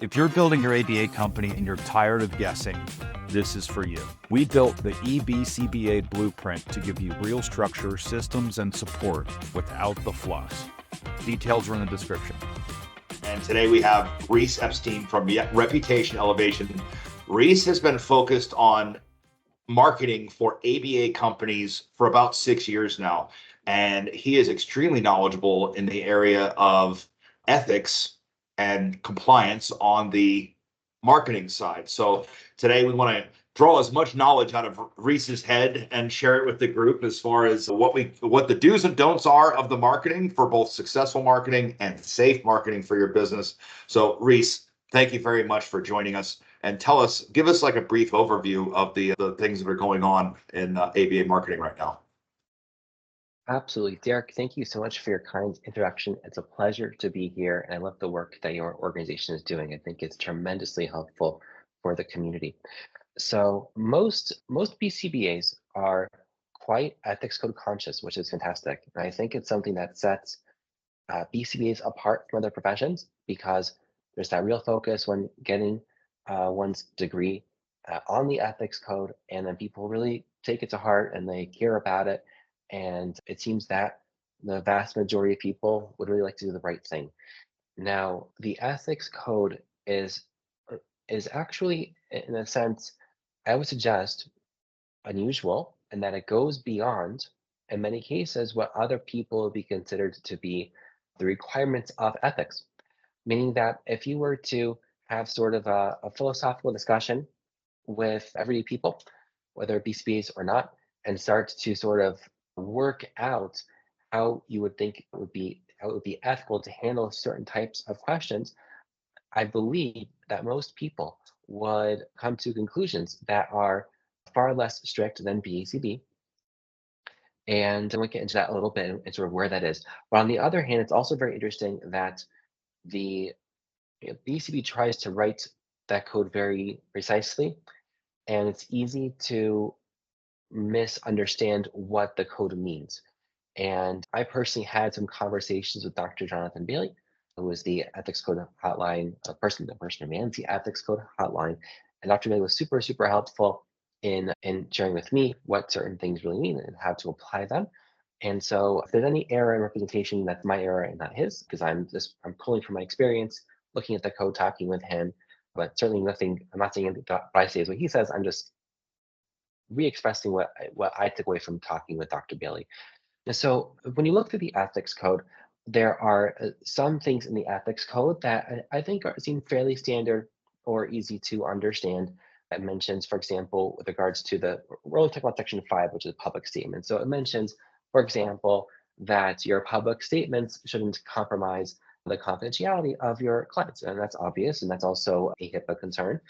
If you're building your ABA company and you're tired of guessing, this is for you. We built the EBCBA blueprint to give you real structure, systems, and support without the fluff. Details are in the description. And today we have Reece Epstein from Reputation Elevation. Reece has been focused on marketing for ABA companies for about 6 years now. And he is extremely knowledgeable in the area of ethics and compliance on the marketing side. So today we want to draw as much knowledge out of Reece's head and share it with the group as far as what the do's and don'ts are of the marketing for both successful marketing and safe marketing for your business. So Reece, thank you very much for joining us, and give us like a brief overview of the things that are going on in ABA marketing right now. Absolutely. Derek, thank you so much for your kind introduction. It's a pleasure to be here, and I love the work that your organization is doing. I think it's tremendously helpful for the community. So most BCBAs are quite ethics code conscious, which is fantastic. And I think it's something that sets BCBAs apart from other professions because there's that real focus when getting one's degree on the ethics code, and then people really take it to heart and they care about it. And it seems that the vast majority of people would really like to do the right thing. Now, the ethics code is actually, in a sense, I would suggest unusual, in that it goes beyond, in many cases, what other people would be considered to be the requirements of ethics. Meaning that if you were to have sort of a philosophical discussion with everyday people, whether BCBAs or not, and start to sort of work out how you would think it would be ethical to handle certain types of questions, I believe that most people would come to conclusions that are far less strict than BACB. And we'll get into that a little bit and sort of where that is. But on the other hand, it's also very interesting that the BCB tries to write that code very precisely, and it's easy to misunderstand what the code means. And I personally had some conversations with Dr. Jonathan Bailey, who is the ethics code hotline the person who manages the ethics code hotline. And Dr. Bailey was super, super helpful in sharing with me what certain things really mean and how to apply them. And so if there's any error in representation, that's my error and not his, because I'm pulling from my experience, looking at the code, talking with him, but certainly nothing, I'm not saying anything what I say is what he says. I'm just re-expressing what I took away from talking with Dr. Bailey. And so when you look through the ethics code, there are some things in the ethics code that I think seem fairly standard or easy to understand. That mentions, for example, with regards to we're only talking about section 5, which is public statements. So it mentions, for example, that your public statements shouldn't compromise the confidentiality of your clients. And that's obvious, and that's also a HIPAA concern.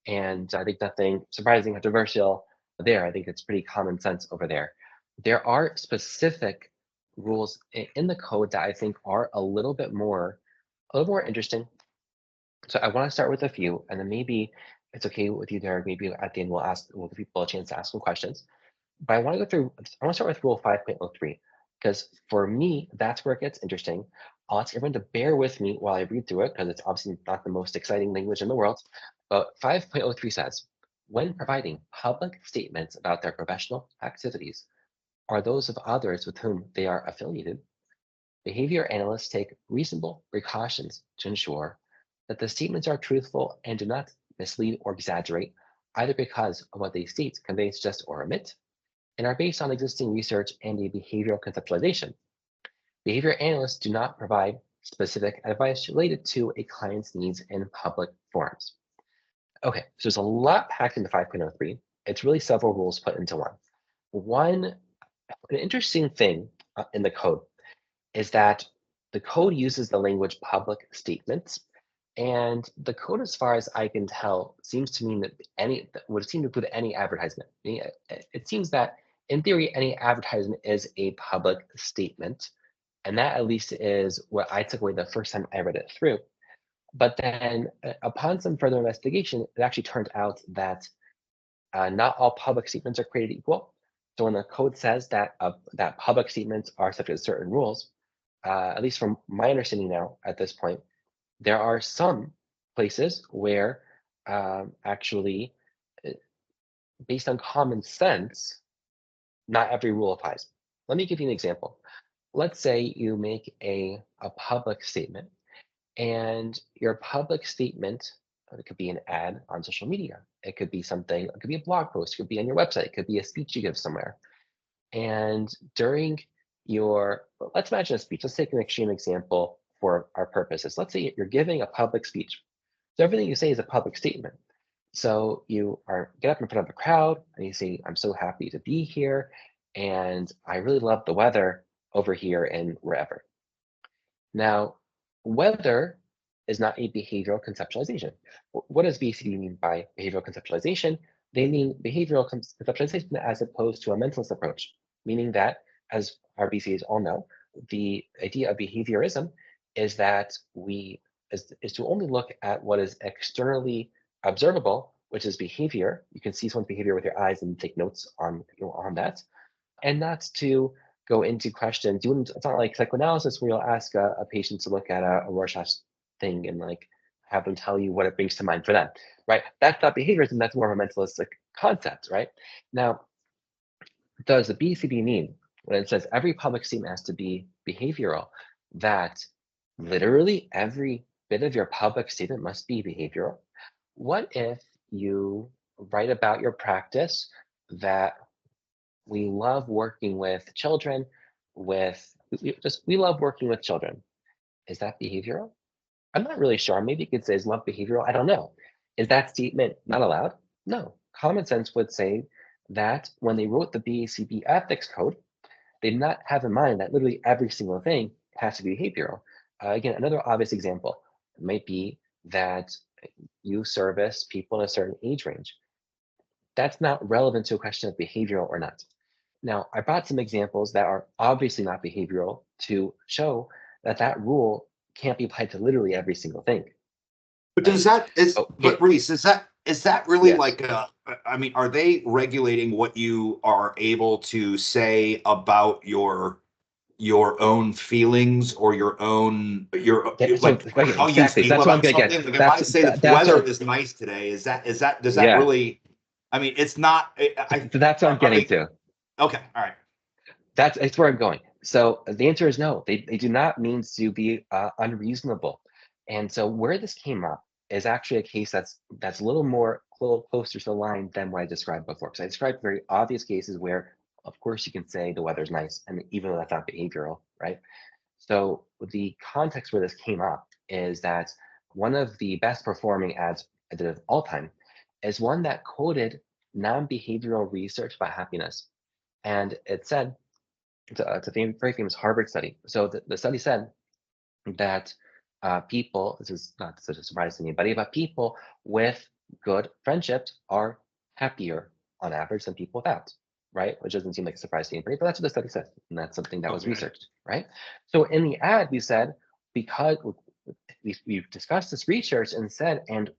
And I think nothing surprising, controversial there. I think it's pretty common sense over there. There are specific rules in the code that I think are a little more interesting. So I want to start with a few, and then maybe it's okay with you, Derek. Maybe at the end we'll give people a chance to ask some questions. But I want to start with rule 5.03, because for me, that's where it gets interesting. I'll ask everyone to bear with me while I read through it, because it's obviously not the most exciting language in the world. But 5.03 says, when providing public statements about their professional activities or those of others with whom they are affiliated, behavior analysts take reasonable precautions to ensure that the statements are truthful and do not mislead or exaggerate, either because of what they state conveys, suggest, or omit, and are based on existing research and a behavioral conceptualization. Behavior analysts do not provide specific advice related to a client's needs in public forums. Okay, so there's a lot packed into 5.03. It's really several rules put into one. An interesting thing in the code is that the code uses the language public statements, and the code, as far as I can tell, seems to mean that would seem to include any advertisement. It seems that in theory, any advertisement is a public statement, and that at least is what I took away the first time I read it through. But then, upon some further investigation, it actually turned out that not all public statements are created equal. So when the code says that that public statements are subject to certain rules, at least from my understanding now at this point, there are some places where actually, uh, based on common sense, not every rule applies. Let me give you an example. Let's say you make a public statement, and your public statement, it could be an ad on social media. It could be something, it could be a blog post, it could be on your website, it could be a speech you give somewhere. And during your, let's imagine a speech. Let's take an extreme example for our purposes. Let's say you're giving a public speech. So everything you say is a public statement. So you are get up in front of a crowd and you say, "I'm so happy to be here, and I really love the weather over here and wherever." Now, weather is not a behavioral conceptualization. What does BCD mean by behavioral conceptualization? They mean behavioral conceptualization as opposed to a mentalist approach, meaning that, as our BCDs all know, the idea of behaviorism is that is to only look at what is externally observable, which is behavior. You can see someone's behavior with your eyes and take notes on on that, and not to go into questions. It's not like psychoanalysis where you'll ask a patient to look at a Rorschach thing and like have them tell you what it brings to mind for them, right? That's not behaviorism. That's more of a mentalistic concept, right? Now, does the BCB mean when it says every public statement has to be behavioral, that literally every bit of your public statement must be behavioral? What if you write about your practice that we love working with children with we love working with children. Is that behavioral? I'm not really sure. Maybe you could say is love behavioral. I don't know. Is that statement not allowed? No. Common sense would say that when they wrote the BCB ethics code, they did not have in mind that literally every single thing has to be behavioral. Again, another obvious example might be that you service people in a certain age range. That's not relevant to a question of behavioral or not. Now, I brought some examples that are obviously not behavioral to show that that rule can't be applied to literally every single thing. But does that is Oh, but Reese, is that really yes. like I mean, are they regulating what you are able to say about your own feelings or your So like again, how you exactly. So feel that's what I'm about gonna get. something? Like if I say the That's weather what. is nice today, is that does that Yeah. really? I mean, it's not. So that's what I'm Are getting they to. okay? All right. That's where I'm going. So the answer is no. They do not mean to be unreasonable. And so where this came up is actually a case that's a little closer to the line than what I described before. Because I described very obvious cases where, of course, you can say the weather's nice, and even though that's not behavioral, right? So the context where this came up is that one of the best performing ads I did of all time is one that quoted non-behavioral research about happiness. And it said, it's a very famous Harvard study. So the study said that people, this is not such a surprise to anybody, but people with good friendships are happier on average than people without, right? Which doesn't seem like a surprise to anybody, but that's what the study says. And that's something that was Okay. researched, right? So in the ad, we said, because we've discussed this research and said, and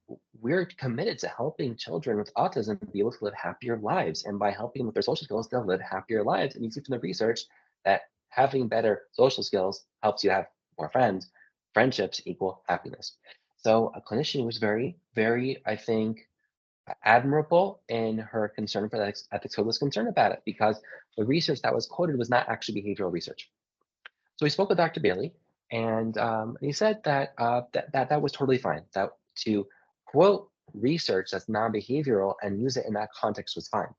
we're committed to helping children with autism be able to live happier lives. And by helping them with their social skills, they'll live happier lives. And you see from the research that having better social skills helps you have more friends. Friendships equal happiness. So a clinician was very, very, I think, admirable in her concern for that ethics code was concerned about it because the research that was quoted was not actually behavioral research. So we spoke with Dr. Bailey, and he said that, that was totally fine. That to quote research that's non-behavioral and use it in that context was fine.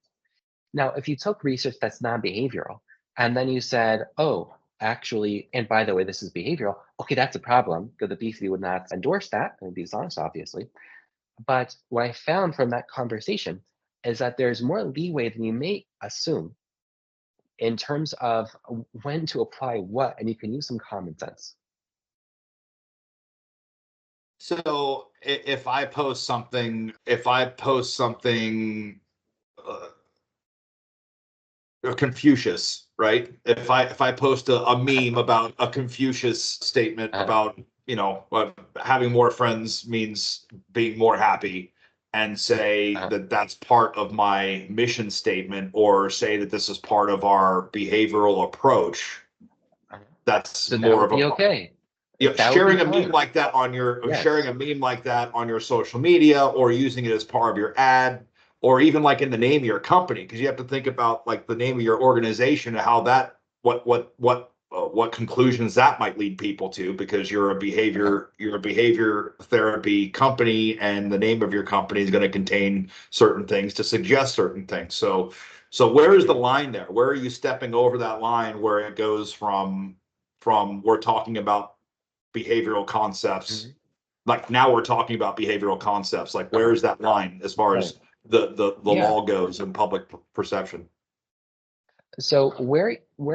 Now, if you took research that's non-behavioral and then you said, oh, actually, and by the way, this is behavioral, okay, that's a problem because the BCD would not endorse that. It would be dishonest, obviously. But what I found from that conversation is that there's more leeway than you may assume in terms of when to apply what, and you can use some common sense. So if I post something uh, Confucius, right? If I post a meme about a Confucius statement Uh, about having more friends means being more happy, and say Uh-huh. that that's part of my mission statement, or say that this is part of our behavioral approach, Uh-huh. that's So that more would of a be problem. okay. You know, That would be sharing a meme fine. like that on your sharing Yes. a meme like that on your social media, or using it as part of your ad, or even like in the name of your company, because you have to think about like the name of your organization and how that what conclusions that might lead people to, because Uh-huh. you're a behavior therapy company, and the name of your company is going to contain certain things to suggest certain things. So where is the Mhm. line there? Where are you stepping over that line where it goes from we're talking about behavioral concepts, Mhm. like now we're talking about behavioral concepts, like where Uh-huh. is that line as far Right. as the Yeah. law goes in public perception? So where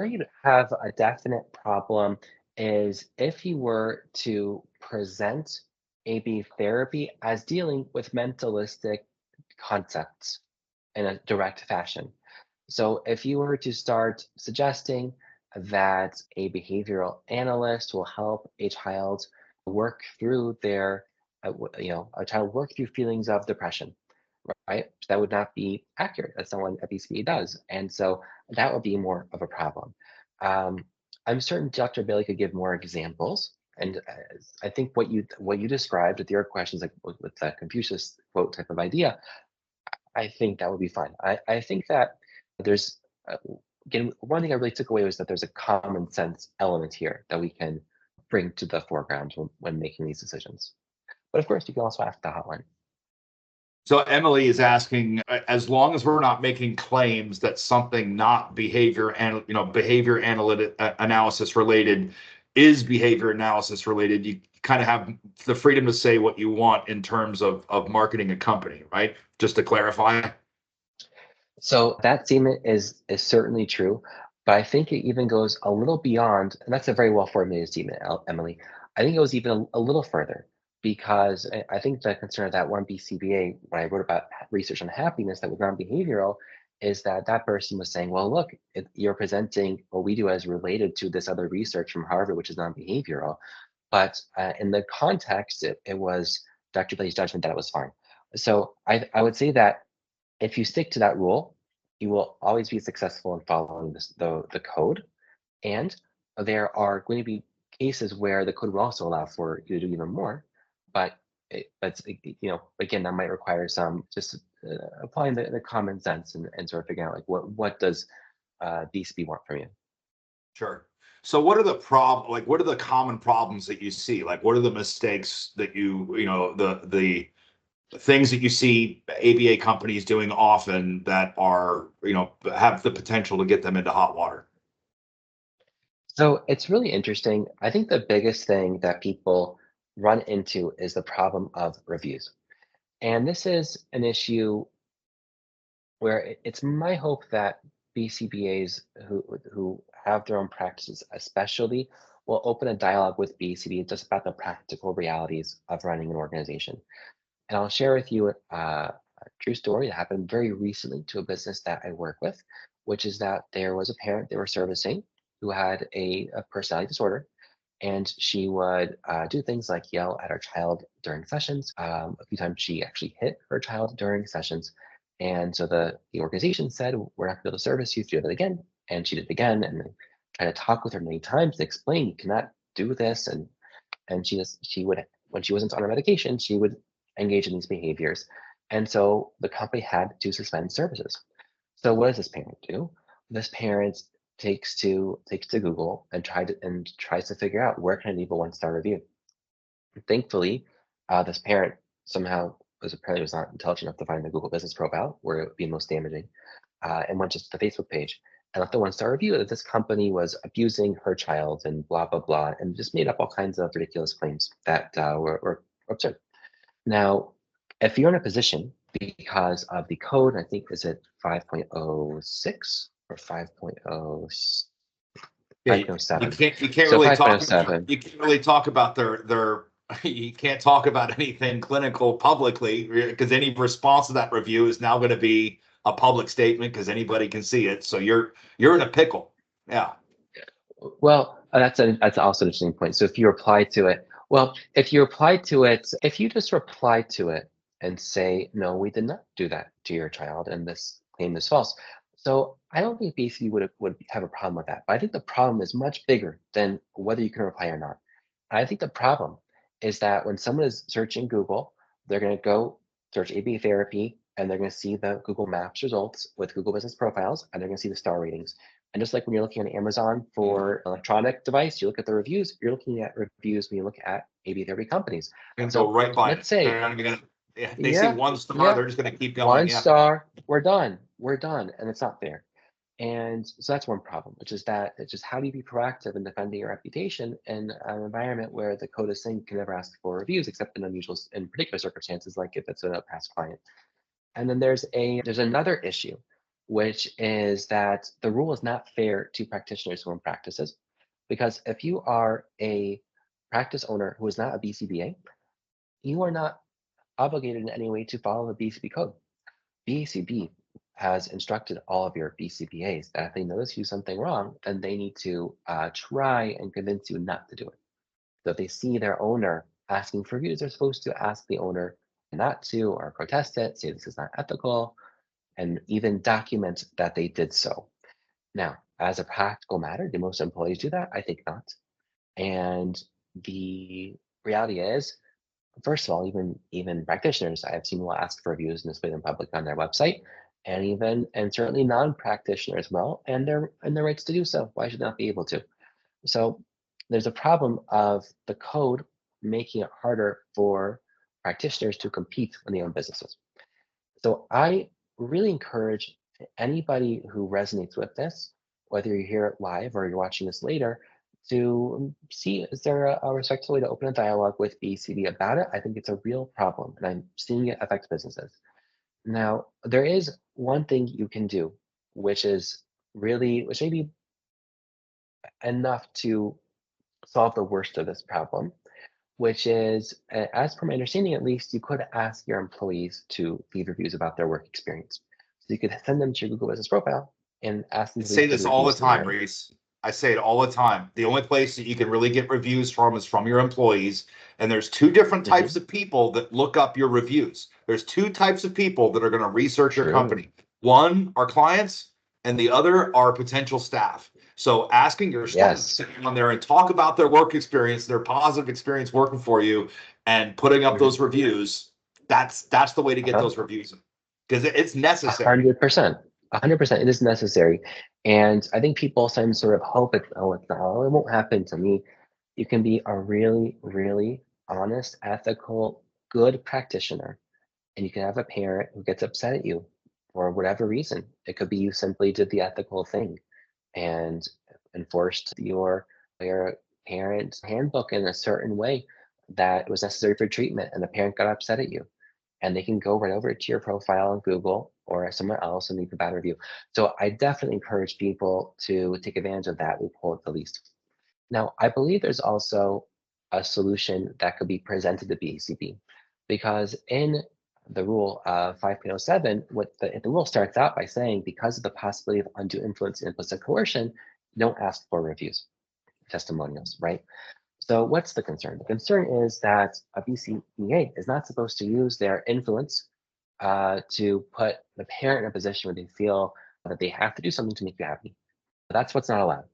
you'd have a definite problem is if you were to present AB therapy as dealing with mentalistic concepts in a direct fashion. So if you were to start suggesting that a behavioral analyst will help a child work through a child work through feelings of depression, right? That would not be accurate. That's not what a BCBA does. And so that would be more of a problem. Um, I'm certain Dr. Bailey could give more examples. And I think what you described with your questions, like with the Confucius quote type of idea, I think that would be fine. I think that there's, uh, again, one thing I really took away was that there's a common sense element here that we can bring to the foreground when making these decisions. But of course, you can also ask the hotline. So Emily is asking, as long as we're not making claims that something not behavior analytic analysis related is behavior analysis related, you kind of have the freedom to say what you want in terms of marketing a company, right? Just to clarify. So that statement is certainly true, but I think it even goes a little beyond, and that's a very well formulated statement, Emily. I think it goes even a little further because I think the concern of that one BCBA, when I wrote about research on happiness that was non-behavioral, is that that person was saying, well, look, you're presenting what we do as related to this other research from Harvard, which is non-behavioral. But in the context, it was Dr. Play's judgment that it was fine. So I would say that if you stick to that rule, you will always be successful in following the code. And there are going to be cases where the code will also allow for you to do even more. But again, that might require some just applying the common sense and sort of figuring out like what does BCB want from you. Sure. So what are the what are the common problems that you see? Like what are the mistakes that the things that you see ABA companies doing often that are, have the potential to get them into hot water? So it's really interesting. I think the biggest thing that people run into is the problem of reviews. And this is an issue where it's my hope that BCBAs who have their own practices, especially, will open a dialogue with BCB just about the practical realities of running an organization. And I'll share with you a true story that happened very recently to a business that I work with, which is that there was a parent they were servicing who had a personality disorder, and she would do things like yell at her child during sessions. A few times she actually hit her child during sessions. And so the organization said, we're not going to be able to service you if you do that again. And she did it again and then tried to talk with her many times to explain you cannot do this. And she would, when she wasn't on her medication, she would engage in these behaviors. And so the company had to suspend services. So what does this parent do? This parent takes to Google and tries to figure out where can I leave a one-star review. Thankfully, this parent somehow was not intelligent enough to find the Google business profile where it would be most damaging, and went just to the Facebook page and left a one-star review that this company was abusing her child and blah blah blah, and just made up all kinds of ridiculous claims that were absurd. Now, if you're in a position because of the code, I think is it 5.06 or 5.07. Yeah, you can't So really talk about 5.07. their you can't talk about anything clinical publicly, because any response to that review is now going to be a public statement because anybody can see it. So you're in a pickle. Yeah. Well, that's also an interesting point. So if you reply to it, if you just reply to it and say, no, we did not do that to your child, and this claim is false. So I don't think BC would have a problem with that. But I think the problem is much bigger than whether you can reply or not. I think the problem is that when someone is searching Google, they're going to go search ABA therapy and they're going to see the Google Maps results with Google Business Profiles, and they're going to see the star ratings. And just like when you're looking on Amazon for electronic device, you look at the reviews, you're looking at reviews when you look at ABA therapy companies. And go So right by it. let's say, They're not even gonna, if they see yeah, one star, yeah, they're just gonna keep going. one Yeah. star, we're done, and it's not fair. And so that's one problem, which is that it's just how do you be proactive in defending your reputation in an environment where the code is saying you can never ask for reviews except in particular circumstances, like if it's a past client. And then there's another issue, which is that the rule is not fair to practitioners who own practices, because if you are a practice owner who is not a BCBA, you are not obligated in any way to follow the BCB code. BCB has instructed all of your BCBAs that if they notice you something wrong, then they need to try and convince you not to do it. So if they see their owner asking for reviews, they're supposed to ask the owner not to or protest it, say this is not ethical, and even document that they did so. Now, as a practical matter, do most employees do that? I think not. And the reality is, first of all, even practitioners, I have seen will ask for reviews and display them public on their website, and certainly non-practitioners will, and they're in their rights to do so. Why should they not be able to? So there's a problem of the code making it harder for practitioners to compete when they own businesses. So I really encourage anybody who resonates with this, whether you're here live or you're watching this later, to see is there a respectful way to open a dialogue with BCB about it. I think it's a real problem, and I'm seeing it affect businesses. Now, there is one thing you can do, which may be enough to solve the worst of this problem, which is, as per my understanding at least, you could ask your employees to leave reviews about their work experience. So you could send them to your Google Business Profile and ask them I to say leave good this all the reviews time, there. Reese. I say it all the time. The only place that you can really get reviews from is from your employees. And there's two different Mhm. types of people that look up your reviews. There's two types of people that are going to research your True. company. One are clients, and the other are potential staff. So asking your staff to Yes. sit on there and talk about their work experience, their positive experience working for you, and putting up Mhm. those reviews, that's the way to get Uh-huh. those reviews because it's necessary. 100%. 100%. It is necessary. And I think people sometimes sort of hope it's not, oh, it won't happen to me. You can be a really, really honest, ethical, good practitioner, and you can have a parent who gets upset at you for whatever reason. It could be you simply did the ethical thing and enforced your parent handbook in a certain way that was necessary for treatment, and the parent got upset at you, and they can go right over to your profile on Google or somewhere else and leave a bad review. So I definitely encourage people to take advantage of that loophole at the least. Now, I believe there's also a solution that could be presented to BCB, because in the rule 5.07, the rule starts out by saying, because of the possibility of undue influence, implicit coercion, don't ask for reviews, testimonials, right? So what's the concern? The concern is that a BCBA is not supposed to use their influence to put the parent in a position where they feel that they have to do something to make you happy. That's what's not allowed.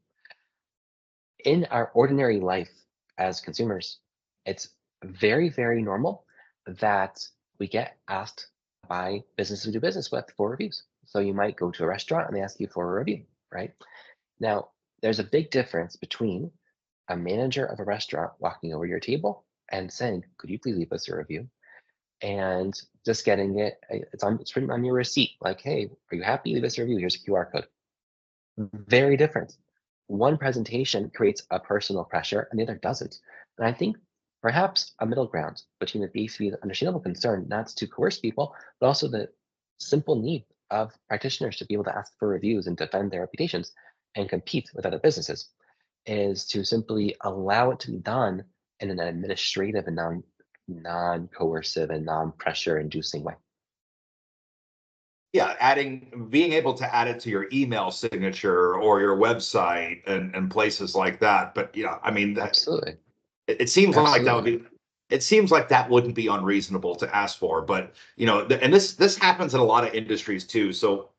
In our ordinary life as consumers, it's very, very normal that we get asked by businesses we do business with for reviews. So you might go to a restaurant and they ask you for a review, right? Now, there's a big difference between a manager of a restaurant walking over your table and saying, "Could you please leave us a review?" and just getting it's written on your receipt, like, "Hey, are you happy? Leave us a review. Here's a QR code." Very different. One presentation creates a personal pressure and the other doesn't. And I think perhaps a middle ground between the BCB's understandable concern not to coerce people, but also the simple need of practitioners to be able to ask for reviews and defend their reputations and compete with other businesses is to simply allow it to be done in an administrative and non-coercive and non-pressure inducing way. Yeah, being able to add it to your email signature or your website and places like that. But I mean, Absolutely. it seems like that would Absolutely. be it seems like that wouldn't be unreasonable to ask for. But and this happens in a lot of industries too. So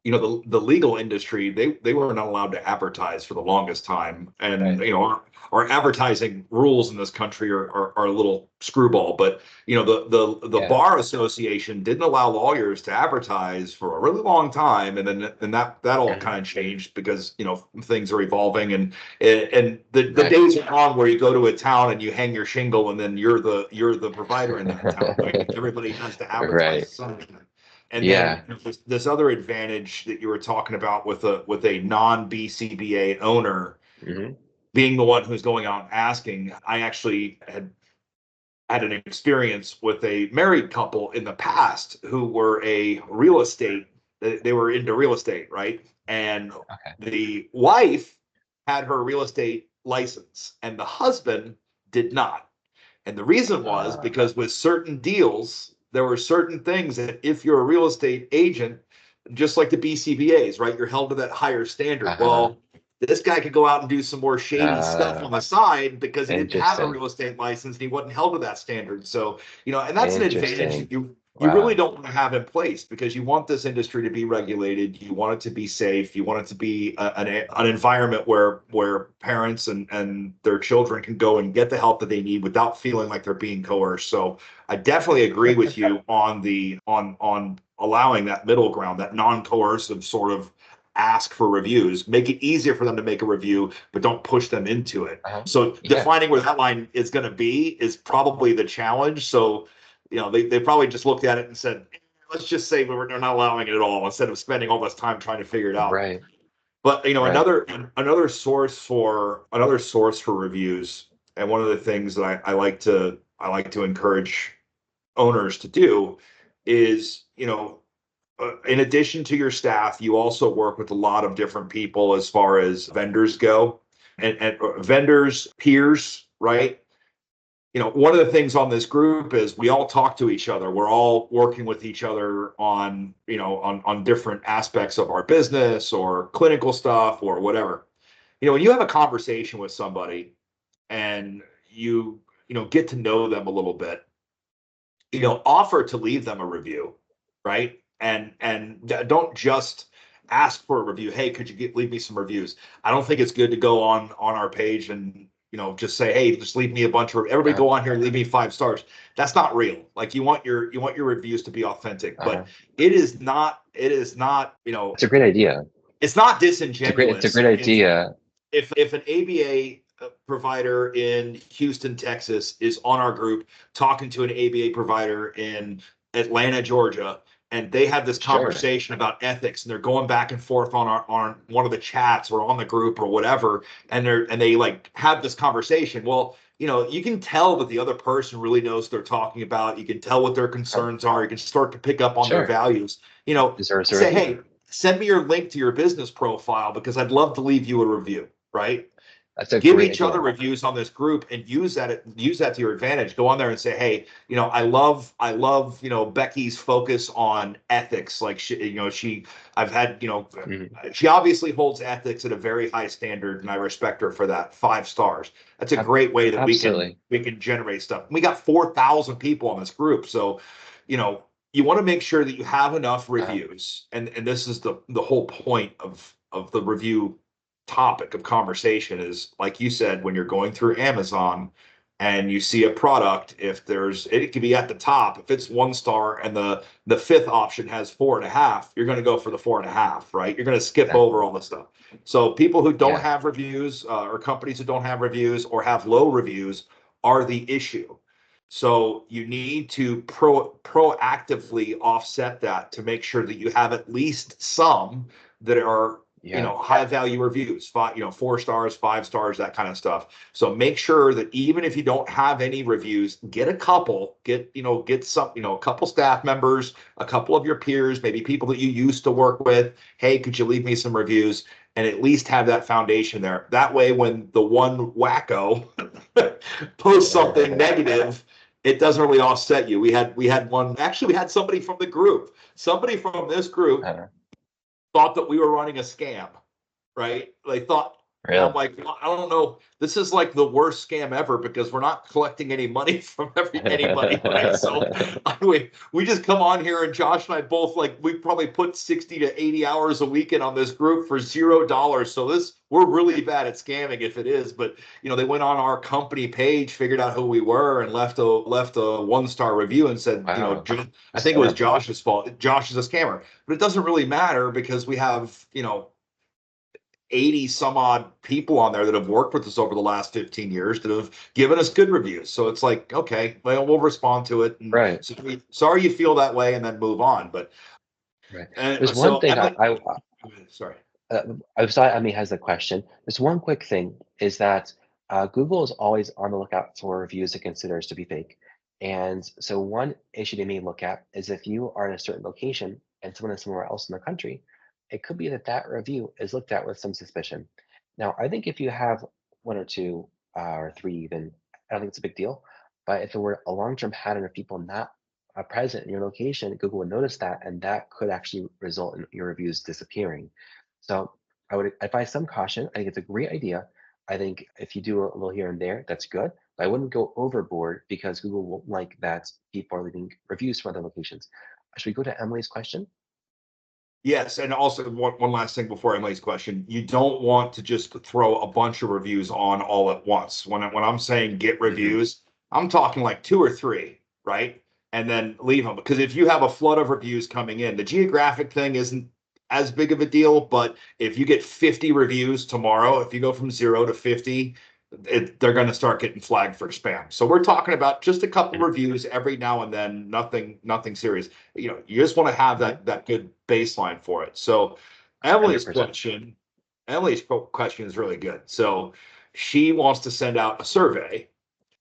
the legal industry, they were not allowed to advertise for the longest time, and Right. our advertising rules in this country are a little screwball. But the Yeah. bar association didn't allow lawyers to advertise for a really long time, and then that all Mhm. kind of changed because things are evolving, and the Right. days are gone where you go to a town and you hang your shingle and then you're the provider in that town, right? Everybody has to Right. advertise something. And then Yeah. this other advantage that you were talking about with a non BCBA owner Hmm. being the one who's going out and asking. I actually had an experience with a married couple in the past who were a real estate. They were into real estate, right? And Okay. the wife had her real estate license, and the husband did not. And the reason was Uh, because with certain deals, there were certain things that if you're a real estate agent, just like the BCBAs, right, you're held to that higher standard. uh-huh. Well, this guy could go out and do some more shady stuff Uh, on the side because he didn't have a Interesting. real estate license and he wasn't held to that standard. So, and that's an advantage Interesting. that you really Wow. don't want to have in place because you want this industry to be regulated. You want it to be safe. You want it to be an environment where parents and their children can go and get the help that they need without feeling like they're being coerced. So I definitely agree with you on the on allowing that middle ground, that non-coercive sort of ask for reviews. Make it easier for them to make a review, but don't push them into it. Uh-huh. So Yeah. defining where that line is going to be is probably the challenge. So they probably just looked at it and said, let's just say we're not allowing it at all instead of spending all this time trying to figure it out. Right. But Right. another source for reviews, and one of the things that I like to encourage owners to do is, in addition to your staff, you also work with a lot of different people as far as vendors go, and vendors, peers, right? One of the things on this group is we all talk to each other. We're all working with each other on different aspects of our business or clinical stuff or whatever. When you have a conversation with somebody and you get to know them a little bit, offer to leave them a review, right? And don't just ask for a review. Hey, could you leave me some reviews? I don't think it's good to go on our page and just say, hey, just leave me a bunch of everybody Uh-huh. go on here and leave me 5 stars. That's not real. Like you want your reviews to be authentic, but Uh-huh. it is not It's a great idea. it's not It's a disingenuous great idea. if an ABA provider in Houston, Texas is on our group talking to an ABA provider in Atlanta, Georgia, and they have this Sure. conversation about ethics and they're going back and forth on one of the chats or on the group or whatever, and they like have this conversation. Well, you can tell that the other person really knows what they're talking about. You can tell what their Uh, concerns are. You can start to pick up on their Sure. values. Deserves a Say, hey, review. send me your link to your business profile because I'd love to leave you a review, right? That's a Give great each other idea. reviews on this group and use that to your advantage. Go on there and say, hey, I love Becky's focus on ethics. Like I've had, Mhm. she obviously holds ethics at a very high standard, and I respect her for that. 5 stars. That's a Ab- great way that we can Absolutely. we can generate stuff. We got 4,000 people on this group, so you know you want to make sure that you have enough Uh, reviews, and this is the whole point of the review topic of conversation is, like you said, when you're going through Amazon and you see a product, if it could be at the top, if it's 1 star and the fifth option has 4.5, you're going to go for the 4.5, right? You're going to skip over exactly. all the stuff. So people who don't Yeah. have reviews, or companies who don't have reviews or have low reviews are the issue. So you need to proactively offset that to make sure that you have at least some that are Yeah. high value reviews, 4 stars, 5 stars, that kind of stuff. So make sure that even if you don't have any reviews, get a couple, get some, a couple staff members, a couple of your peers, maybe people that you used to work with. Hey, could you leave me some reviews? And at least have that foundation there. That way, when the one wacko posts something negative, it doesn't really offset you. We had somebody from the group, somebody from this group Uh, thought that we were running a scam, right? They thought And I'm Really? like, "Well, I don't know. This is like the worst scam ever because we're not collecting any money from anybody, right? So we just come on here and Josh and I both like we probably put 60 to 80 hours a week in on this group for $0. So this we're really bad at scamming if it is, but they went on our company page, figured out who we were, and left a 1-star review and said, Wow. I think it was Scam. Josh's fault. Josh is a scammer, but it doesn't really matter because we have 80 some odd people on there that have worked with us over the last 15 years that have given us good reviews. So it's like, okay, well, we'll respond to it. And Right. so sorry you feel that way and then move on. But Right. and There's one so thing Emily, I sorry. Uh, I'm sorry, Emily has a question. There's one quick thing is that Google is always on the lookout for reviews it considers to be fake. And so one issue they may look at is if you are in a certain location and someone is somewhere else in the country, it could be that that review is looked at with some suspicion. Now, I think if you have one or two or three even, I don't think it's a big deal. But if it were a long-term pattern of people not present in your location, Google would notice that, and that could actually result in your reviews disappearing. So I would advise some caution. I think it's a great idea. I think if you do a little here and there, that's good. But I wouldn't go overboard because Google won't like that people are leaving reviews from other locations. Should we go to Emily's question? Yes, and also one last thing before Emily's question. You don't want to just throw a bunch of reviews on all at once. When I'm saying get Hmm. reviews, I'm talking like 2 or 3, right? And then leave them because if you have a flood of reviews coming in, the geographic thing isn't as big of a deal. But if you get 50 reviews tomorrow, if you go from 0 to 50, they're going to start getting flagged for spam. So we're talking about just a couple reviews every now and then, nothing serious. You just want to have Okay. that good baseline for it. So Emily's 100%. question, Emily's question is really good. So she wants to send out a survey,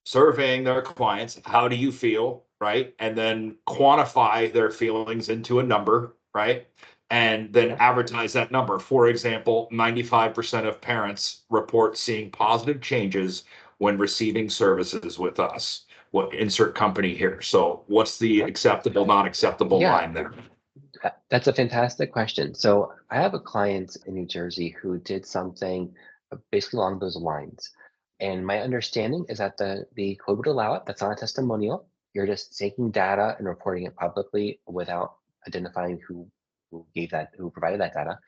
surveying their clients. How do you feel? Right. And then quantify their feelings into a number. Right. And then Okay. advertise that number. For example, 95% of parents report seeing positive changes when receiving services with us. What insert company here? So, what's the Okay. acceptable, not acceptable Yeah, line there? that's a fantastic question. So I have a client in New Jersey who did something basically along those lines. And my understanding is that the code would allow it. That's not a testimonial. You're just taking data and reporting it publicly without identifying who provided that data.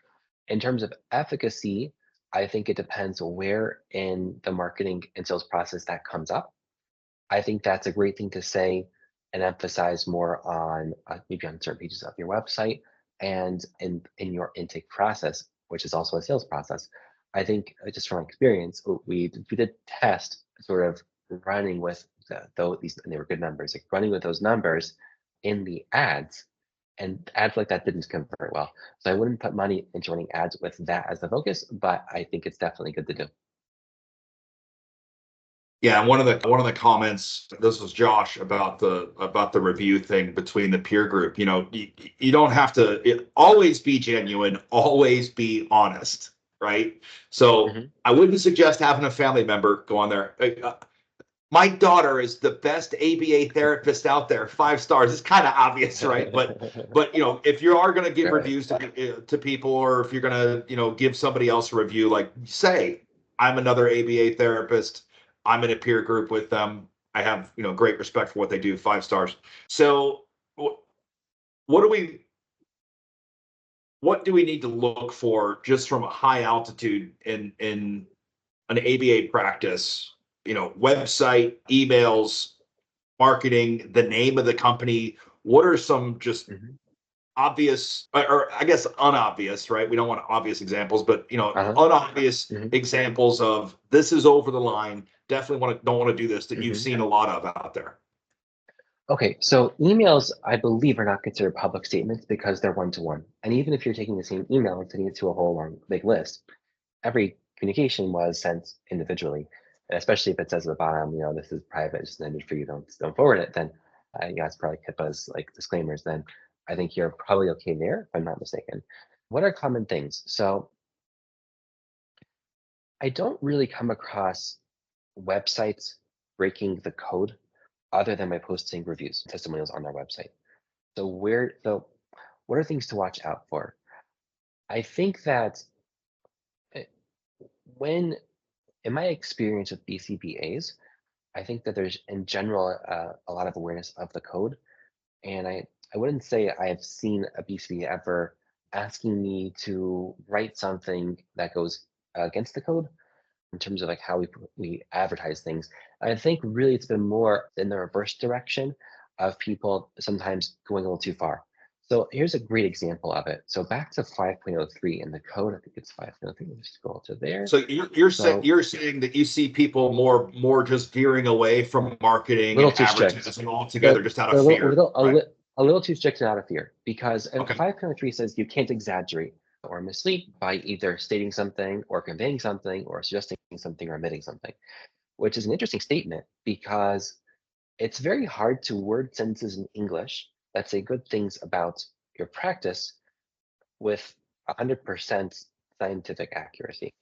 In terms of efficacy, I think it depends where in the marketing and sales process that comes up. I think that's a great thing to say and emphasize more on maybe on certain pages of your website and in your intake process, which is also a sales process. I think just from experience, we did test sort of running with though these and they were good numbers, like running with those numbers in the ads, and ads like that didn't convert well. So I wouldn't put money into running ads with that as the focus, but I think it's definitely good to do. Yeah, and one of the comments, this was Josh about the review thing between the peer group. You don't have to always be genuine, always be honest, right? So Hmm. I wouldn't suggest having a family member go on there. My daughter is the best ABA therapist out there, 5 stars. It's kind of obvious, right? But if you are going to give Right. reviews to people, or if you're going to give somebody else a review, like say I'm another ABA therapist, I'm in a peer group with them. I have great respect for what they do, 5 stars. So what do we what do we need to look for just from a high altitude in an ABA practice? Website, emails, marketing, the name of the company. What are some just Hmm. obvious, or I guess unobvious, right? We don't want obvious examples, but Uh-huh. unobvious Hmm. examples of this is over the line. Definitely don't want to do this that you've Hmm. seen a lot of out there. Okay, so emails, I believe, are not considered public statements because they're one-to-one. And even if you're taking the same email and sending it to a whole long big list, every communication was sent individually. And especially if it says at the bottom, this is private, it's intended for you, don't forward it, then it's probably HIPAA's like disclaimers, then I think you're probably okay there, if I'm not mistaken. What are common things? So I don't really come across websites breaking the code other than by posting reviews, testimonials on their website. So what are things to watch out for? I think that uh, when, in my experience with BCBAs, I think that there's in general a lot of awareness of the code, and I wouldn't say I've seen a BCBA ever asking me to write something that goes against the code in terms of like how we advertise things. I think really it's been more in the reverse direction of people sometimes going a little too far. So here's a great example of it. So back to 5.03 in the code, I think it's 5.03. Let's scroll to there. So So you're saying that you see people more just veering away from a marketing little and too strict. advertising altogether, They're, just out they're of fear, right? a little too strict and out of fear because Okay. 5.03 says you can't exaggerate or mislead by either stating something or conveying something or suggesting something or omitting something, which is an interesting statement because it's very hard to word sentences in English that say good things about your practice with 100% scientific accuracy.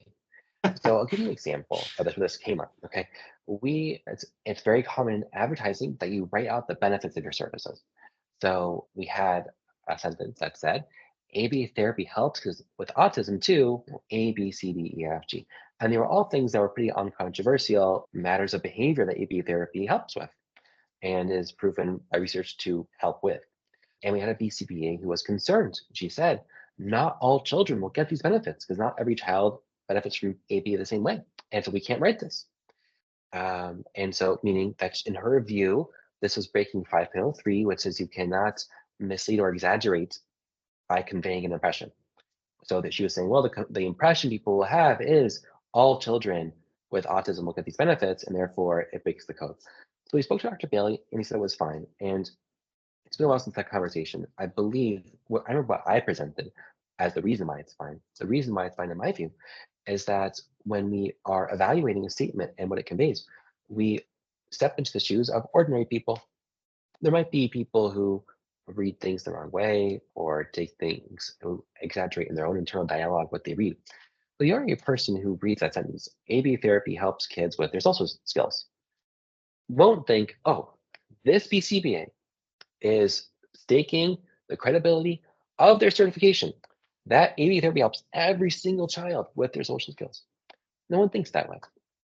So I'll give you an example of this where this came up. Okay, it's very common in advertising that you write out the benefits of your services. So we had a sentence that said, "ABA therapy helps because with autism too, A, B, C, D, E, F, G," and they were all things that were pretty uncontroversial matters of behavior that ABA therapy helps with and is proven by research to help with. And we had a BCBA who was concerned. She said, not all children will get these benefits because not every child benefits from ABA the same way. And so we can't write this. And so, meaning that in her view, this was breaking 5.03, which says you cannot mislead or exaggerate by conveying an impression. So that she was saying, well, the impression people will have is all children with autism will get these benefits, and therefore it breaks the code. So we spoke to Dr. Bailey, and he said it was fine. And it's been a while since that conversation. I believe I remember what I presented as the reason why it's fine. The reason why it's fine, in my view, is that when we are evaluating a statement and what it conveys, we step into the shoes of ordinary people. There might be people who read things the wrong way or take things who exaggerate in their own internal dialogue what they read. But the ordinary person who reads that sentence, ABA therapy helps kids with, there's also skills, won't think, oh, this BCBA is staking the credibility of their certification. That ABA therapy helps every single child with their social skills. No one thinks that way.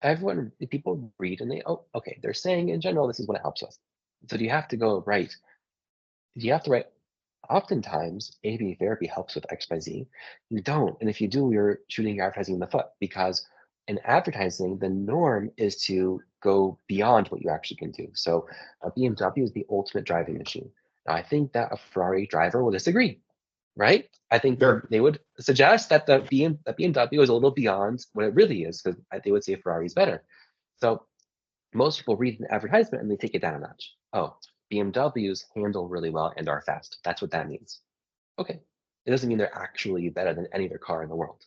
Everyone, people read and they, oh, okay, they're saying in general, this is what it helps us. So do you have to go right? Do you have to write? Oftentimes, ABA therapy helps with XYZ. You don't. And if you do, you're shooting your advertising in the foot because in advertising, the norm is to go beyond what you actually can do. So a BMW is the ultimate driving machine. Now, I think that a Ferrari driver will disagree, right? I think Sure. they would suggest that the BMW is a little beyond what it really is because they would say Ferrari is better. So most people read an advertisement and they take it down a notch. Oh, BMWs handle really well and are fast. That's what that means. Okay. It doesn't mean they're actually better than any other car in the world.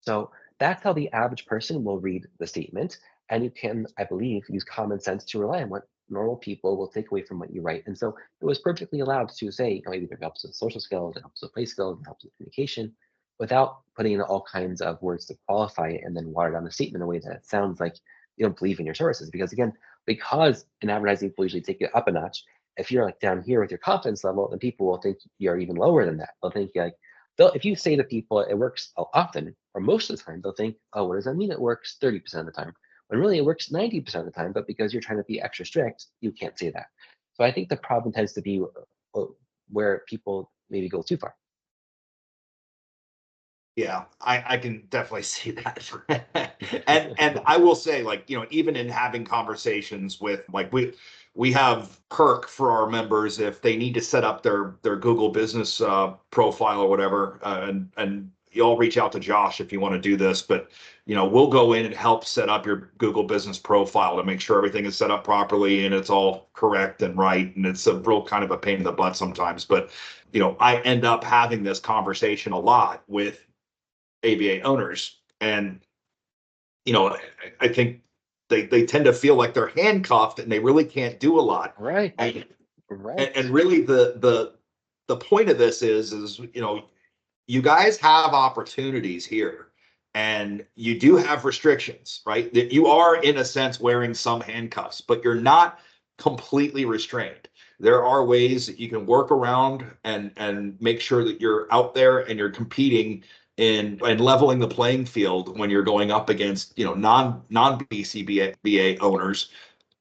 So that's how the average person will read the statement. And you can, I believe, use common sense to rely on what normal people will take away from what you write. And so it was perfectly allowed to say, you know, maybe it helps with social skills, it helps with play skills, it helps with communication, without putting in all kinds of words to qualify it and then water down the statement in a way that it sounds like you don't believe in your services. Because again, because in advertising people usually take it up a notch, if you're like down here with your confidence level, then people will think you're even lower than that. They'll think like, if you say to people it works often or most of the time, they'll think, oh, what does that mean? It works 30% of the time. When really it works 90% of the time, but because you're trying to be extra strict, you can't say that. So I think the problem tends to be where people maybe go too far. Yeah, I can definitely see that. And I will say, like, you know, even in having conversations with like we have perk for our members if they need to set up their Google business profile or whatever, and you all reach out to Josh if you want to do this, but you know, we'll go in and help set up your Google business profile to make sure everything is set up properly and it's all correct and right. And it's a real kind of a pain in the butt sometimes, but you know, I end up having this conversation a lot with ABA owners. And, you know, I think they tend to feel like they're handcuffed and they really can't do a lot. Right. And, Right. and really the point of this is, you know, you guys have opportunities here and you do have restrictions, right? That you are in a sense wearing some handcuffs, but you're not completely restrained. There are ways that you can work around and make sure that you're out there and you're competing in leveling the playing field when you're going up against, non BCBA owners.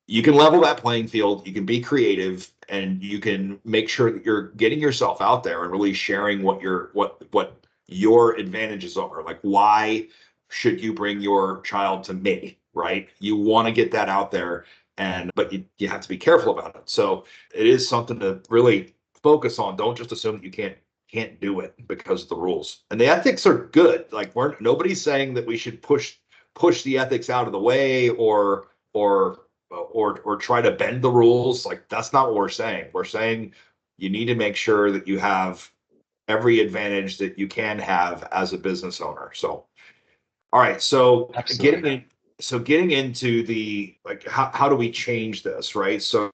You can level that playing field, you can be creative, and you can make sure that you're getting yourself out there and really sharing what your advantages are. Like, why should you bring your child to me, right? You want to get that out there, but you have to be careful about it. So it is something to really focus on. Don't just assume that you can't do it because of the rules. And the ethics are good. Like, nobody's saying that we should push the ethics out of the way, or try to bend the rules. Like, that's not what we're saying. We're saying you need to make sure that you have every advantage that you can have as a business owner. So, all right. So Absolutely. getting into the, like, how do we change this, right? So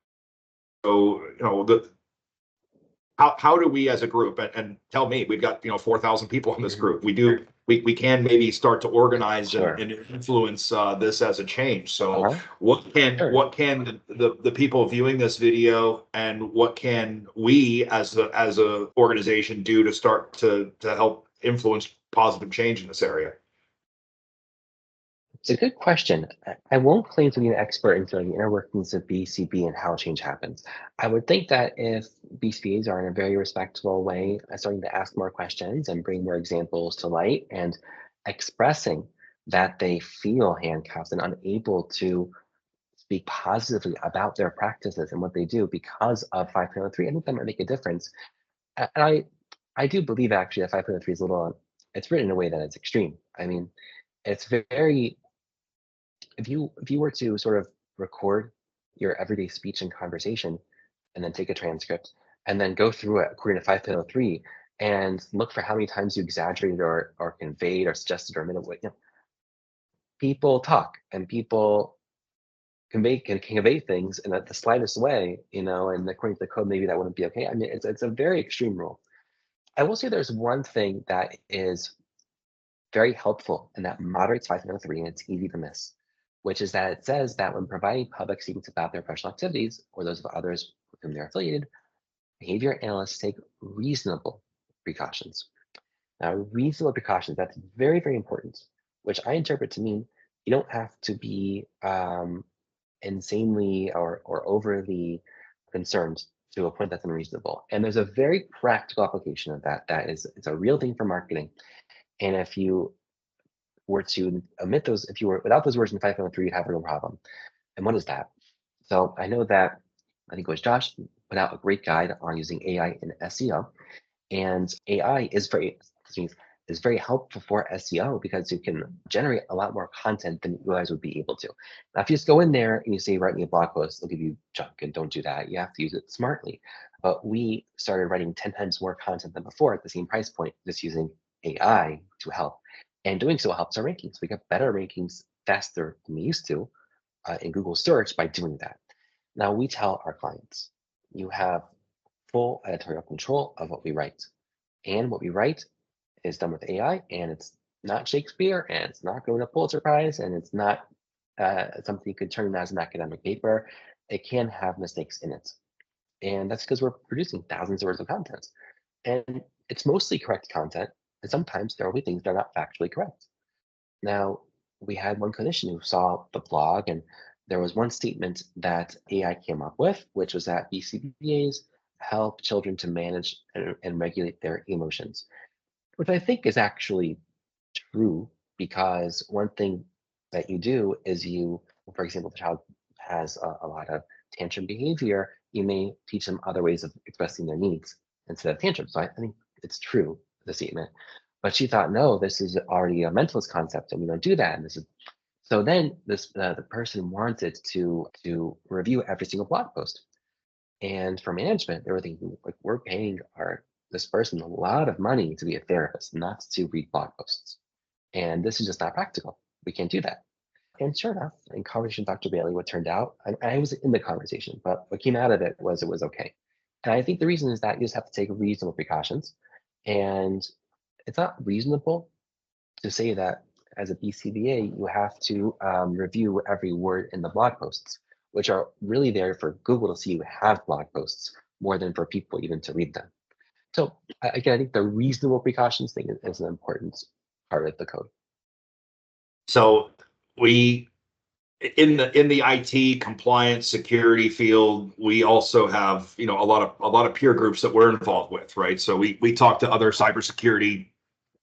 how do we as a group, and tell me, we've got 4,000 people in this group. We can maybe start to organize Sure. and influence this as a change. So Uh-huh. Sure. what can the people viewing this video, and what can we as a organization do to start to help influence positive change in this area? It's a good question. I won't claim to be an expert into the inner workings of BCB and how change happens. I would think that if BCBAs are in a very respectful way, starting to ask more questions and bring more examples to light and expressing that they feel handcuffed and unable to speak positively about their practices and what they do because of 5.03, I think that might make a difference. And I do believe actually that 5.03 is a little, it's written in a way that it's extreme. I mean, it's very, if you were to sort of record your everyday speech and conversation and then take a transcript and then go through it according to 5.03 and look for how many times you exaggerated or conveyed or suggested or omitted what, people talk and people can convey things in the slightest way, and according to the code, maybe that wouldn't be okay. I mean, it's a very extreme rule. I will say there's one thing that is very helpful and that moderates 503, and it's easy to miss, which is that it says that when providing public statements about their professional activities or those of others with whom they're affiliated, behavior analysts take reasonable precautions. Now, reasonable precautions, that's very, very important, which I interpret to mean you don't have to be insanely or overly concerned to a point that's unreasonable. And there's a very practical application of that. It's a real thing for marketing. And if you were to omit those, if you were without those words in 5.3, you'd have a real problem. And what is that? So I know that I think it was Josh put out a great guide on using AI in SEO, and AI is very helpful for SEO because you can generate a lot more content than you guys would be able to. Now, if you just go in there and you say, write me a blog post, they'll give you junk, and don't do that. You have to use it smartly. But we started writing 10 times more content than before at the same price point, just using AI to help. And doing so helps our rankings. We get better rankings faster than we used to in Google search by doing that. Now, we tell our clients, you have full editorial control of what we write. And what we write is done with AI, and it's not Shakespeare, and it's not going to Pulitzer Prize, and it's not something you could turn in as an academic paper. It can have mistakes in it. And that's because we're producing thousands of words of content. And it's mostly correct content, and sometimes there will be things that are not factually correct. Now, we had one clinician who saw the blog, and there was one statement that AI came up with, which was that BCBAs help children to manage and regulate their emotions, which I think is actually true because one thing that you do is for example, if the child has a lot of tantrum behavior, you may teach them other ways of expressing their needs instead of tantrum. So I think it's true, the statement. But she thought, no, this is already a mentalist concept, and we don't do that. And this is so. Then the person wanted to review every single blog post, and for management, they were thinking, like, we're paying this person a lot of money to be a therapist, not to read blog posts. And this is just not practical. We can't do that. And sure enough, in conversation with Dr. Bailey, what turned out, I was in the conversation, but what came out of it was okay. And I think the reason is that you just have to take reasonable precautions. And it's not reasonable to say that as a BCBA, you have to review every word in the blog posts, which are really there for Google to see you have blog posts more than for people even to read them. So again, I think the reasonable precautions thing is an important part of the code. So we in the IT compliance security field, we also have, a lot of peer groups that we're involved with, right? So we talk to other cybersecurity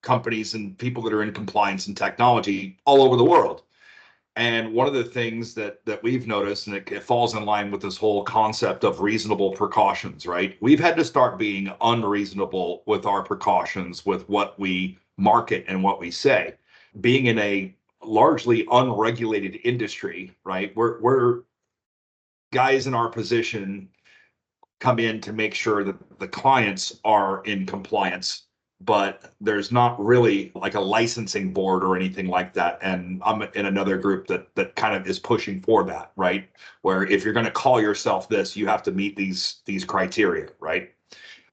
companies and people that are in compliance and technology all over the world. And one of the things that we've noticed, and it falls in line with this whole concept of reasonable precautions, right? We've had to start being unreasonable with our precautions, with what we market and what we say. Being in a largely unregulated industry, right? We're guys in our position come in to make sure that the clients are in compliance, but there's not really like a licensing board or anything like that. And I'm in another group that kind of is pushing for that, right? Where if you're going to call yourself this, you have to meet these criteria, right?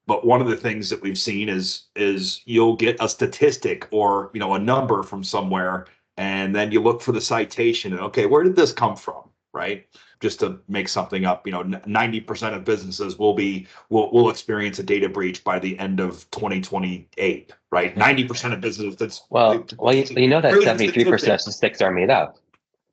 But one of the things that we've seen is you'll get a statistic or a number from somewhere, and then you look for the citation and okay, where did this come from, right? Just to make something up, 90% of businesses will experience a data breach by the end of 2028, right? 90% of businesses. That's Well, you know that really 73% of statistics are made up.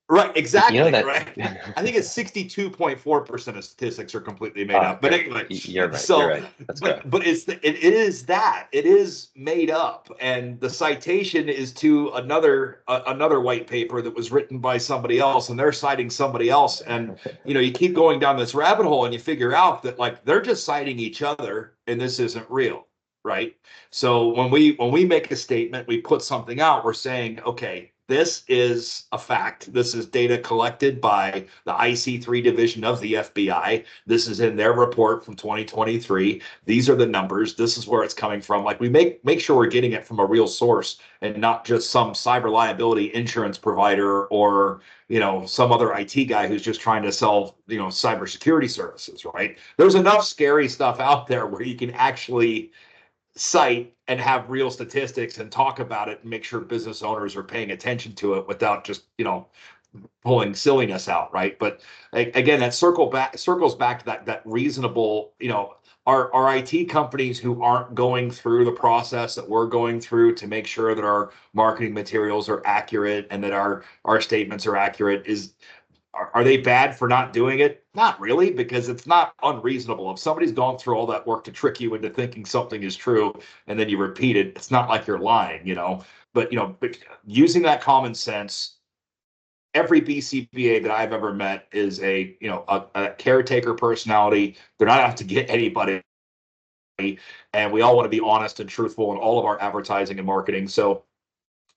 Right, exactly. You know that. Right. I think it's 62.4% of statistics are completely made up. But Okay. anyway, You're right. so You're right. That's correct. but it is made up, and the citation is to another white paper that was written by somebody else, and they're citing somebody else, and you keep going down this rabbit hole, and you figure out that like they're just citing each other, and this isn't real, right? So when we make a statement, we put something out, we're saying, okay, this is a fact. This is data collected by the IC3 division of the FBI. This is in their report from 2023. These are the numbers. This is where it's coming from. Like we make sure we're getting it from a real source and not just some cyber liability insurance provider or some other IT guy who's just trying to sell cybersecurity services, right? There's enough scary stuff out there where you can actually cite and have real statistics and talk about it and make sure business owners are paying attention to it without just pulling silliness out, right? But again, that circles back to that reasonable, our IT companies who aren't going through the process that we're going through to make sure that our marketing materials are accurate and that our statements are accurate are they bad for not doing it? Not really, because it's not unreasonable. If somebody's gone through all that work to trick you into thinking something is true and then you repeat it, it's not like you're lying, But but using that common sense, every BCBA that I've ever met is a caretaker personality. They're not out to get anybody, and we all want to be honest and truthful in all of our advertising and marketing. So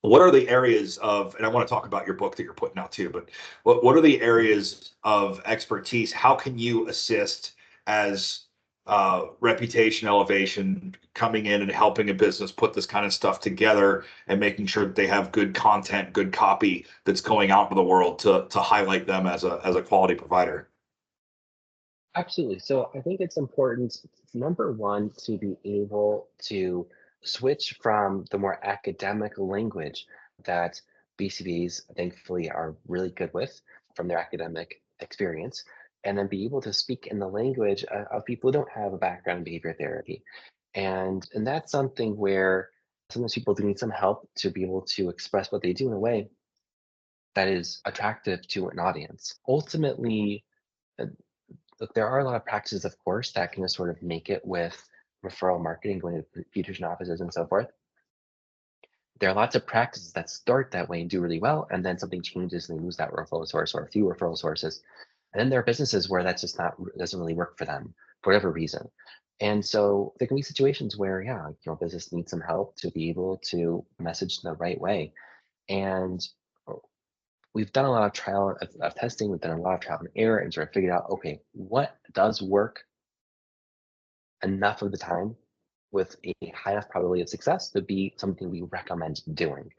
what are the areas of, and I want to talk about your book that you're putting out too, but what are the areas of expertise? How can you assist as reputation elevation coming in and helping a business put this kind of stuff together and making sure that they have good content, good copy that's going out to the world to highlight them as a quality provider? Absolutely. So I think it's important, number one, to be able to switch from the more academic language that BCBs thankfully are really good with from their academic experience, and then be able to speak in the language of people who don't have a background in behavior therapy. And that's something where sometimes people do need some help to be able to express what they do in a way that is attractive to an audience. Ultimately, uh, look, there are a lot of practices, of course, that can just sort of make it with referral marketing, going to pediatrician offices and so forth. There are lots of practices that start that way and do really well, and then something changes and they lose that referral source or a few referral sources. And then there are businesses where that's just not doesn't really work for them for whatever reason. And so there can be situations where, yeah, business needs some help to be able to message in the right way. And we've done a lot of trial of testing, we've done a lot of trial and error and sort of figured out, okay, what does work enough of the time with a high enough probability of success to be something we recommend doing.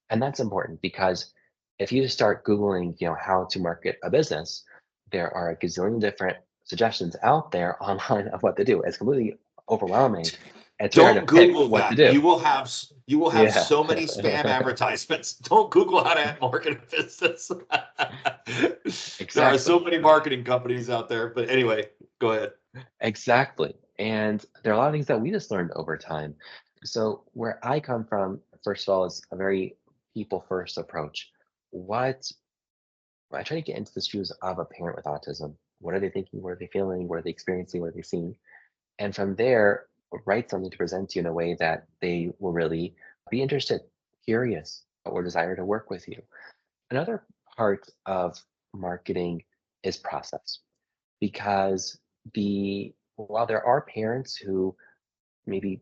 And that's important because if you start Googling, how to market a business, there are a gazillion different suggestions out there online of what to do. It's completely overwhelming. It's very hard Don't to pick Google what to that. do. You will have Yeah. so many spam advertisements. Don't Google how to market a business. There are Exactly. so many marketing companies out there. But anyway, go ahead. Exactly. And there are a lot of things that we just learned over time. So where I come from, first of all, is a very people first approach. What I try to get into the shoes of a parent with autism. What are they thinking? What are they feeling? What are they experiencing? What are they seeing? And from there, write something to present to you in a way that they will really be interested, curious, or desire to work with you. Another part of marketing is process, because the while there are parents who maybe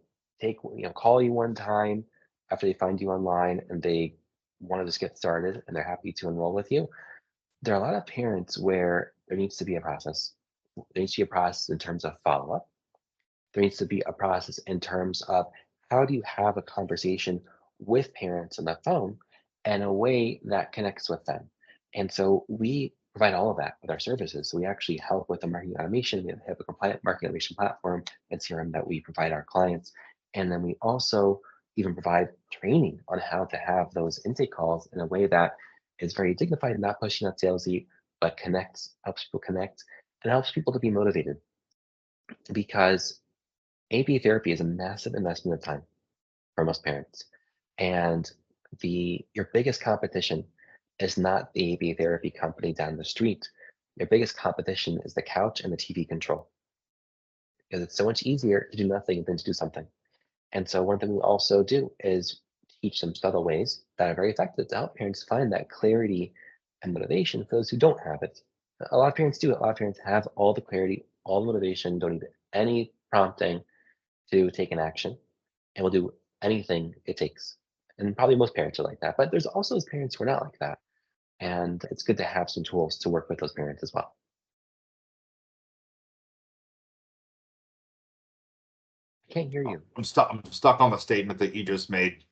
call you one time after they find you online and they want to just get started and they're happy to enroll with you, there are a lot of parents where there needs to be a process. There needs to be a process in terms of follow up. There needs to be a process in terms of how do you have a conversation with parents on the phone in a way that connects with them. And so we provide all of that with our services. So we actually help with the marketing automation. We have a compliant marketing automation platform and CRM that we provide our clients. And then we also even provide training on how to have those intake calls in a way that is very dignified and not pushing that salesy, but connects, helps people connect, and helps people to be motivated. Because ABA therapy is a massive investment of time for most parents. And your biggest competition is not the ABA therapy company down the street. Your biggest competition is the couch and the TV control. Because it's so much easier to do nothing than to do something. And so one thing we also do is teach them subtle ways that are very effective to help parents find that clarity and motivation for those who don't have it. A lot of parents do it. A lot of parents have all the clarity, all the motivation, don't need any prompting to take an action, and will do anything it takes. And probably most parents are like that. But there's also those parents who are not like that. And it's good to have some tools to work with those parents as well. I can't hear you. I'm stuck on the statement that you just made.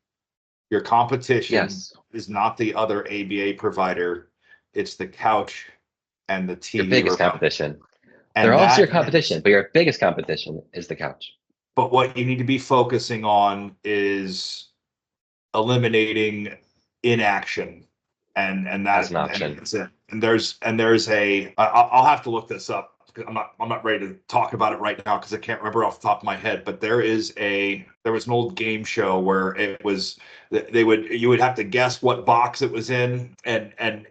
Your competition Yes, is not the other ABA provider, it's the couch and the your TV biggest remote. competition. They're And also your that competition, is, but your biggest competition is the couch but what you need to be focusing on is eliminating inaction. And as that an and option. that's it. And there's I'll have to look this up. I'm not ready to talk about it right now because I can't remember off the top of my head. But there was an old game show where it was you would have to guess what box it was in, and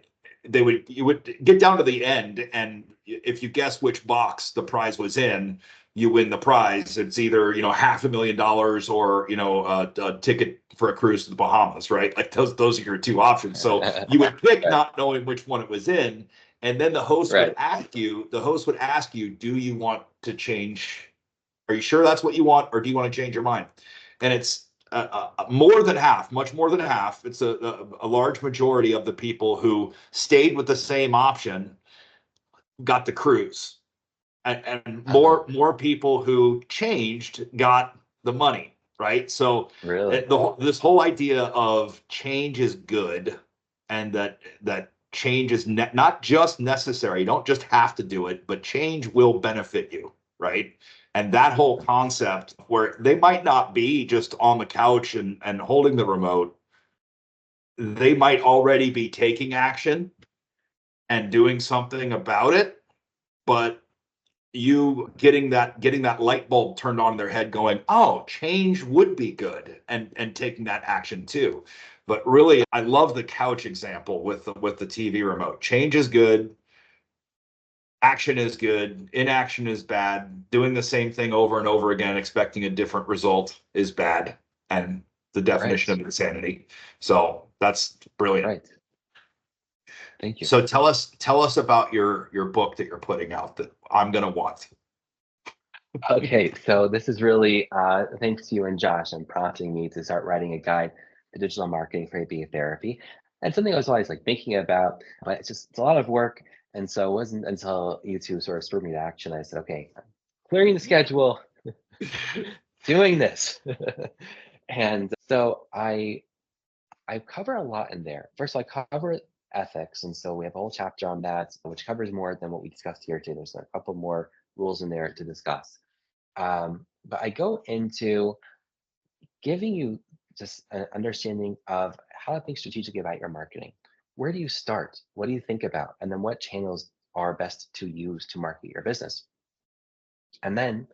you would get down to the end, and if you guess which box the prize was in, you win the prize. It's either $500,000 or a ticket for a cruise to the Bahamas, right? Like those are your two options. So you would pick Right, not knowing which one it was in, and then right. the host would ask you, do you want to change? Are you sure that's what you want, or do you want to change your mind? And it's more than half, much more than half. It's a large majority of the people who stayed with the same option got the cruise, and Uh-huh. more people who changed got the money, right? So Really? this whole idea of change is good, and that change is not just necessary. You don't just have to do it, but change will benefit you, right? And that whole concept where they might not be just on the couch and holding the remote, they might already be taking action and doing something about it, but you getting that light bulb turned on in their head going, oh, change would be good, and taking that action too. But really, I love the couch example with the TV remote. Change is good, action is good, inaction is bad. Doing the same thing over and over again expecting a different result is bad, and the Right, definition of insanity. So that's brilliant. right. Thank you. So tell us about your book that you're putting out that I'm gonna want. Okay, so this is really thanks to you and Josh and prompting me to start writing a guide to digital marketing for ABA therapy. And something I was always like thinking about, but it's a lot of work. And so it wasn't until you two sort of spurred me to action. I said, okay, I'm clearing the schedule, doing this. And so I cover a lot in there. First, I cover ethics, and so we have a whole chapter on that, which covers more than what we discussed here today. There's a couple more rules in there to discuss. But I go into giving you just an understanding of how to think strategically about your marketing. Where do you start? What do you think about? And then what channels are best to use to market your business? And then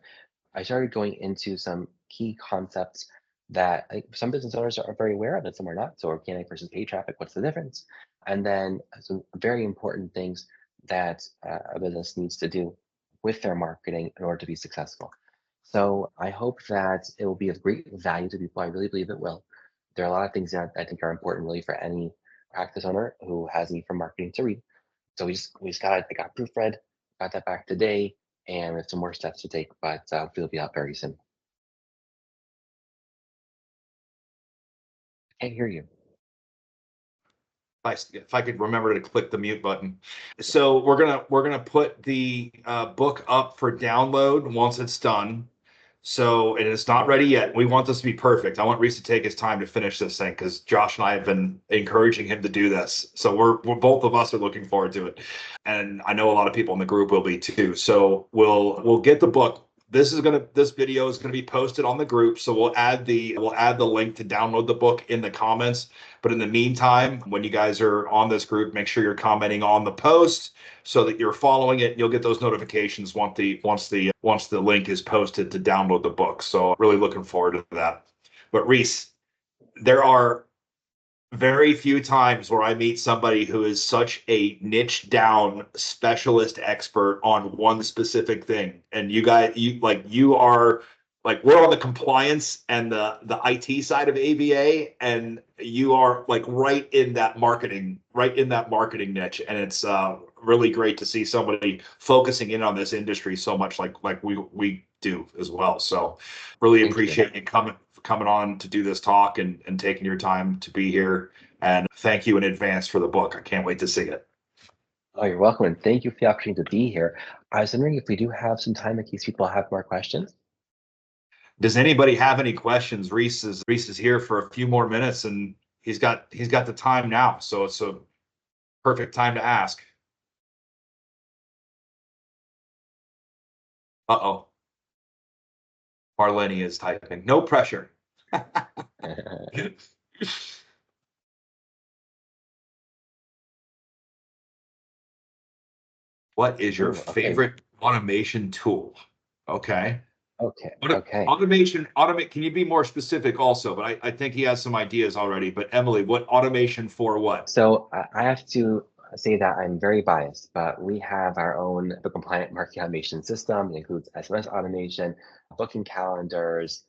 I started going into some key concepts that some business owners are very aware of and some are not. So organic versus paid traffic, what's the difference? And then some very important things that a business needs to do with their marketing in order to be successful. So I hope that it will be of great value to people. I really believe it will. There are a lot of things that I think are important really for any practice owner who has need for marketing to read. So we just got I got proofread, got that back today, and we have some more steps to take, but it'll be out very soon. I can't hear you. If I could remember to click the mute button. So we're gonna put the book up for download once it's done. So and it's not ready yet. We want this to be perfect. I want Reece to take his time to finish this thing because Josh and I have been encouraging him to do this. So we're both of us are looking forward to it, and I know a lot of people in the group will be too. So we'll get the book. This video is gonna be posted on the group. So we'll add the link to download the book in the comments. But in the meantime, when you guys are on this group, make sure you're commenting on the post so that you're following it. You'll get those notifications once the link is posted to download the book. So really looking forward to that. But Reece, there are very few times where I meet somebody who is such a niche down specialist expert on one specific thing. And you are like we're on the compliance and the IT side of ABA, and you are like right in that marketing niche. And it's really great to see somebody focusing in on this industry so much like we do as well. So really Thank you. appreciate you coming on to do this talk and taking your time to be here. And thank you in advance for the book. I can't wait to see it. Oh, you're welcome, and thank you for the opportunity to be here. I was wondering if we do have some time in case people have more questions. Does anybody have any questions? Reece is here for a few more minutes and he's got the time now. So it's a perfect time to ask. Uh-oh. Marlene is typing. No pressure. What is your Ooh, okay, favorite automation tool? Okay. okay. Automate. Can you be more specific also? But I think he has some ideas already. But Emily, what automation for what? So I have to say that I'm very biased, but we have our own compliant marketing automation system. It includes SMS automation, booking calendars,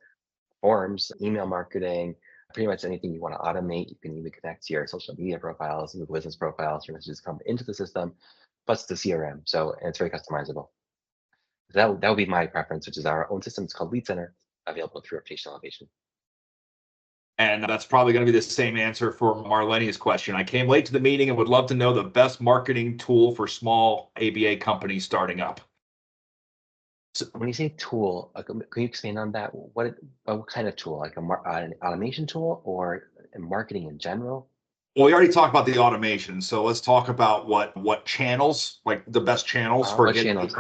forms, email marketing, pretty much anything you want to automate. You can even connect to your social media profiles, your business profiles, your messages come into the system, plus the CRM. So and it's very customizable. That would be my preference, which is our own system. It's called Lead Center, available through Reputation Elevation. And that's probably going to be the same answer for Marlene's question. I came late to the meeting and would love to know the best marketing tool for small ABA companies starting up. So when you say tool, can you expand on that? What kind of tool? Like an automation tool or marketing in general? Well, we already talked about the automation, so let's talk about what channels, like the best channels for What getting. channels?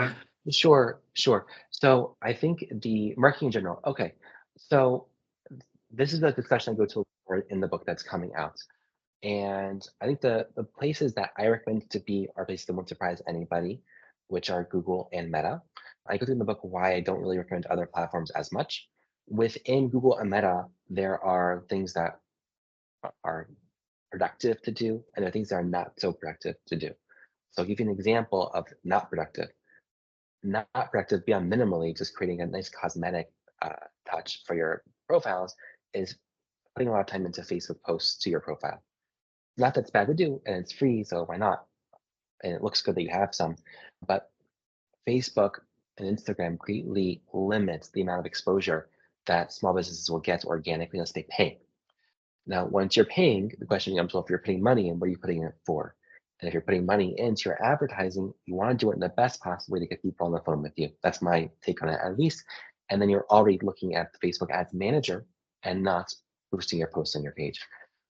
Sure, sure. So I think the marketing in general. Okay, so this is the discussion I go to in the book that's coming out. And I think the places that I recommend to be are places that won't surprise anybody, which are Google and Meta. I go through in the book why I don't really recommend other platforms as much. Within Google and Meta, there are things that are productive to do, and there are things that are not so productive to do. So I'll give you an example of not productive. Not productive beyond minimally, just creating a nice cosmetic touch for your profiles is putting a lot of time into Facebook posts to your profile. Not that's bad to do, and it's free, so why not? And it looks good that you have some. But Facebook and Instagram greatly limits the amount of exposure that small businesses will get organically unless they pay. Now, once you're paying, the question becomes, well, if you're putting money in, what are you putting it for? And if you're putting money into your advertising, you want to do it in the best possible way to get people on the phone with you. That's my take on it, at least. And then you're already looking at the Facebook Ads Manager and not boosting your posts on your page.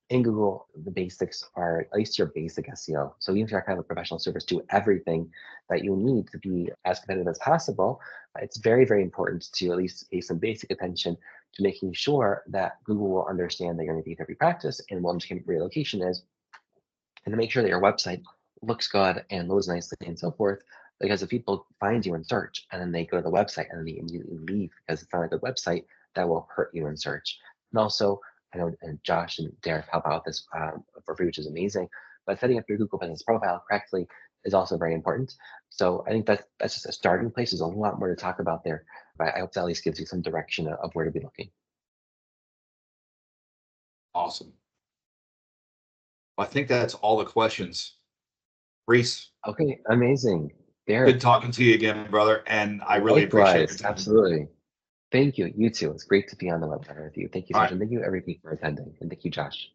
In Google, the basics are at least your basic SEO. So even if you're kind of a professional service, do everything that you need to be as competitive as possible. It's very, very important to at least pay some basic attention to making sure that Google will understand that you're going to be every practice and will understand what your location is, and to make sure that your website looks good and loads nicely and so forth. Because if people find you in search and then they go to the website and then they immediately leave because it's not a good website, that will hurt you in search. And also, I know and Josh and Derek help out with this for free, which is amazing. But setting up your Google Business profile correctly is also very important. So I think that's just a starting place. There's a lot more to talk about there, but I hope that at least gives you some direction of where to be looking. Awesome. I think that's all the questions. Reece, Okay, amazing. good Derek, talking to you again, brother. And I really appreciate your likewise, time. absolutely. Thank you. You too. It's great to be on the webinar with you. Thank you so All much. right. And thank you everybody for attending. And thank you, Josh.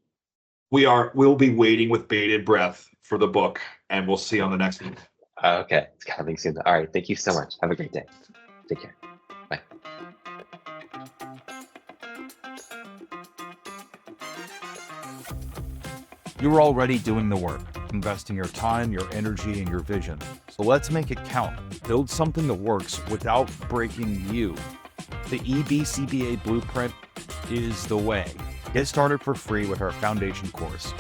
We'll be waiting with bated breath for the book, and we'll see you on the next one. Okay, it's coming soon. All right. Thank you so much. Have a great day. Take care. Bye. You're already doing the work, investing your time, your energy, and your vision. So let's make it count. Build something that works without breaking you. The EBCBA Blueprint is the way. Get started for free with our foundation course.